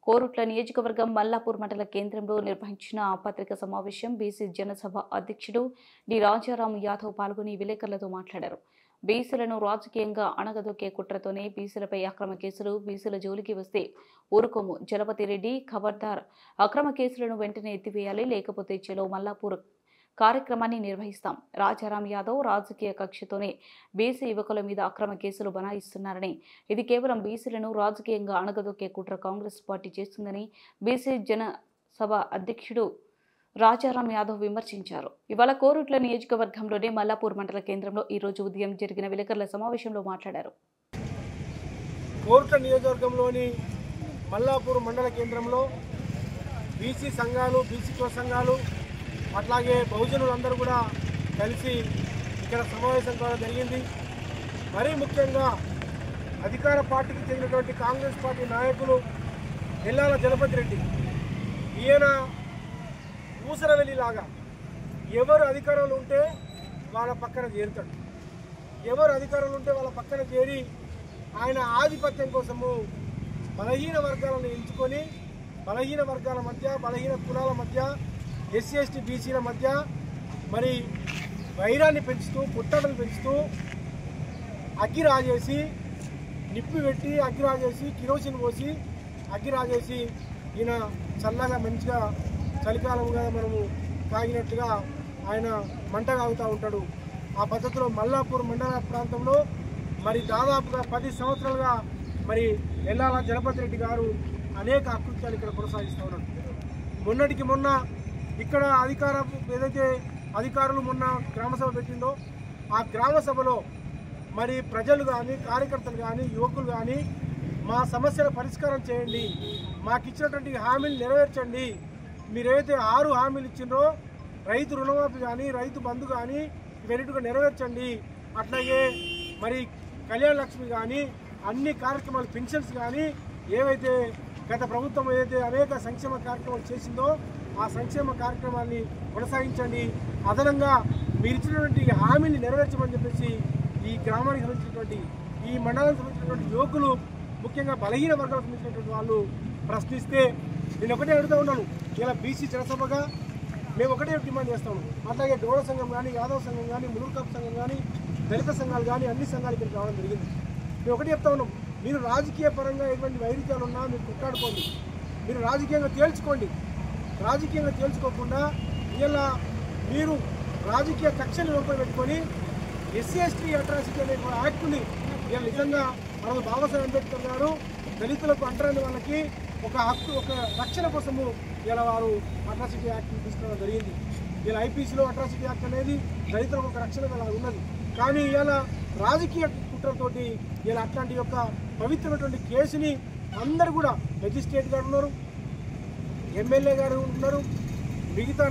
కోరుట్ల నియోజకవర్గం మల్లాపూర్ మండల కేంద్రంలో నిర్వహించిన పత్రికా సమావేశం బీసీ జనసభ అధ్యక్షుడు డి రాజారాం యాదవ్ పాల్గొని విలేకరులతో మాట్లాడారు. బీసీలను రాజకీయంగా అణగదొక్కే కుట్రతోనే బీసీలపై అక్రమ కేసులు, బీసీల జోలికి వస్తే ఊరుకోము, జలపతి రెడ్డి ఖబర్దార్, అక్రమ కేసులను వెంటనే ఎత్తివేయాలి, లేకపోతే చెలో మల్లాపూర్ కార్యక్రమాన్ని నిర్వహిస్తాం. రాజారాం యాదవ్ రాజకీయ కక్షతోనే బీసీ యువకుల మీద అక్రమ కేసులు బనాయిస్తున్నారని, ఇది కేవలం బీసీలను రాజకీయంగా అణగదొక్కే కుట్ర కాంగ్రెస్ పార్టీ చేస్తుందని బీసీ జనసభ అధ్యక్షుడు రాజారాం యాదవ్ విమర్శించారు. ఇవాళ కోరుట్ల నియోజకవర్గంలోని మల్లాపూర్ మండల కేంద్రంలో ఈ రోజు ఉదయం జరిగిన విలేకరుల సమావేశంలో మాట్లాడారు. కోరుట్ల నియోజకవర్గంలోని మల్లాపూర్ మండల కేంద్రంలో బీసీ సంఘాలు, బీసీ కుల సంఘాలు, అట్లాగే బహుజనులందరూ కూడా కలిసి ఇక్కడ సమావేశం కావడం జరిగింది. మరీ ముఖ్యంగా అధికార పార్టీకి చెందినటువంటి కాంగ్రెస్ పార్టీ నాయకులు ఎల్లాల జలపతి రెడ్డి, ఈయన ఊసరవెల్లిలాగా ఎవరు అధికారంలో ఉంటే వాళ్ళ పక్కన చేరుతాడు, ఎవరు అధికారంలో ఉంటే వాళ్ళ పక్కన చేరి ఆయన ఆధిపత్యం కోసము బలహీన వర్గాలను ఎంచుకొని బలహీన వర్గాల మధ్య, బలహీన కులాల మధ్య, ఎస్సీ ఎస్టీ బీసీల మధ్య మరి వైరాన్ని పెంచుతూ, పుట్టడలు పెంచుతూ అగ్గి రాజేసి, నిప్పి పెట్టి అగ్గి రాజేసి, కిరోసిన్ పోసి అగ్గి రాజేసి ఈయన చల్లగా మంచిగా చలికాలంగా మనము తాగినట్టుగా ఆయన మంట తాగుతూ ఉంటాడు. ఆ పద్ధతిలో మల్లాపూర్ మండల ప్రాంతంలో మరి దాదాపుగా 10 సంవత్సరాలుగా మరి ఎల్లాల జలపతి రెడ్డి గారు అనేక అకృత్యాలు ఇక్కడ కొనసాగిస్తూ ఉన్నారు. మొన్నటికి మొన్న ఇక్కడ ఏదైతే అధికారులు మొన్న గ్రామసభ పెట్టిందో ఆ గ్రామసభలో మరి ప్రజలు కానీ, కార్యకర్తలు కానీ, యువకులు కానీ మా సమస్యల పరిష్కారం చేయండి, మాకు ఇచ్చినటువంటి హామీలు నెరవేర్చండి, మీరైతే 6 హామీలు ఇచ్చిండ్రో రైతు రుణమాఫీ కానీ, రైతు బంధు కానీ ఇవన్నిటిగా నెరవేర్చండి, అట్లాగే మరి కళ్యాణ లక్ష్మి కానీ, అన్ని కార్యక్రమాలు, పెన్షన్స్ కానీ ఏవైతే గత ప్రభుత్వం ఏదైతే అనేక సంక్షేమ కార్యక్రమాలు చేసిందో ఆ సంక్షేమ కార్యక్రమాన్ని కొనసాగించండి, అదనంగా మీరు ఇచ్చినటువంటి హామీని నెరవేర్చమని చెప్పేసి ఈ గ్రామానికి సంబంధించినటువంటి, ఈ మండలానికి సంబంధించినటువంటి యువకులు, ముఖ్యంగా బలహీన వర్గాలకు సంబంధించినటువంటి వాళ్ళు ప్రశ్నిస్తే నేను ఒకటే అడుగుతూ ఉన్నాను. ఇలా బీసీ జనసభగా మేము ఒకటే డిమాండ్ చేస్తాము. అట్లాగే గౌడ సంఘం కానీ, యాదవ సంఘం కానీ, మునుర్కాపు సంఘం కానీ, దళిత సంఘాలు కానీ అన్ని సంఘాలు ఇక్కడికి రావడం జరిగింది. మేము ఒకటే చెప్తా ఉన్నాం, మీరు రాజకీయ పరంగా ఎటువంటి వైరుధ్యాలు ఉన్నా మీరు కొట్లాడుకోండి, మీరు రాజకీయంగా తేల్చుకోండి. రాజకీయంగా తేల్చుకోకుండా ఇలా మీరు రాజకీయ కక్షను లోపల పెట్టుకొని ఎస్సీ ఎస్టీ అట్రాసిటీ అనే యాక్ట్ని ఇలా నిజంగా మన బాబాసాహెబ్ అంబేద్కర్ గారు దళితులకు అంటరాని వాళ్ళకి ఒక హక్కు, ఒక రక్షణ కోసము ఇలా వారు అట్రాసిటీ యాక్ట్ని తీసుకురావడం జరిగింది. ఇలా ఐపీసీలో అట్రాసిటీ యాక్ట్ అనేది దళితులకు ఒక రక్షణగా అలా ఉన్నది. కానీ ఇలా రాజకీయ కుట్రతోటి ఇలా అట్లాంటి యొక్క పవిత్రమైనటువంటి కేసుని అందరూ కూడా మెజిస్ట్రేట్ గారు ఉన్నారు, ఎమ్మెల్యే గారు ఉన్నారు, మిగతా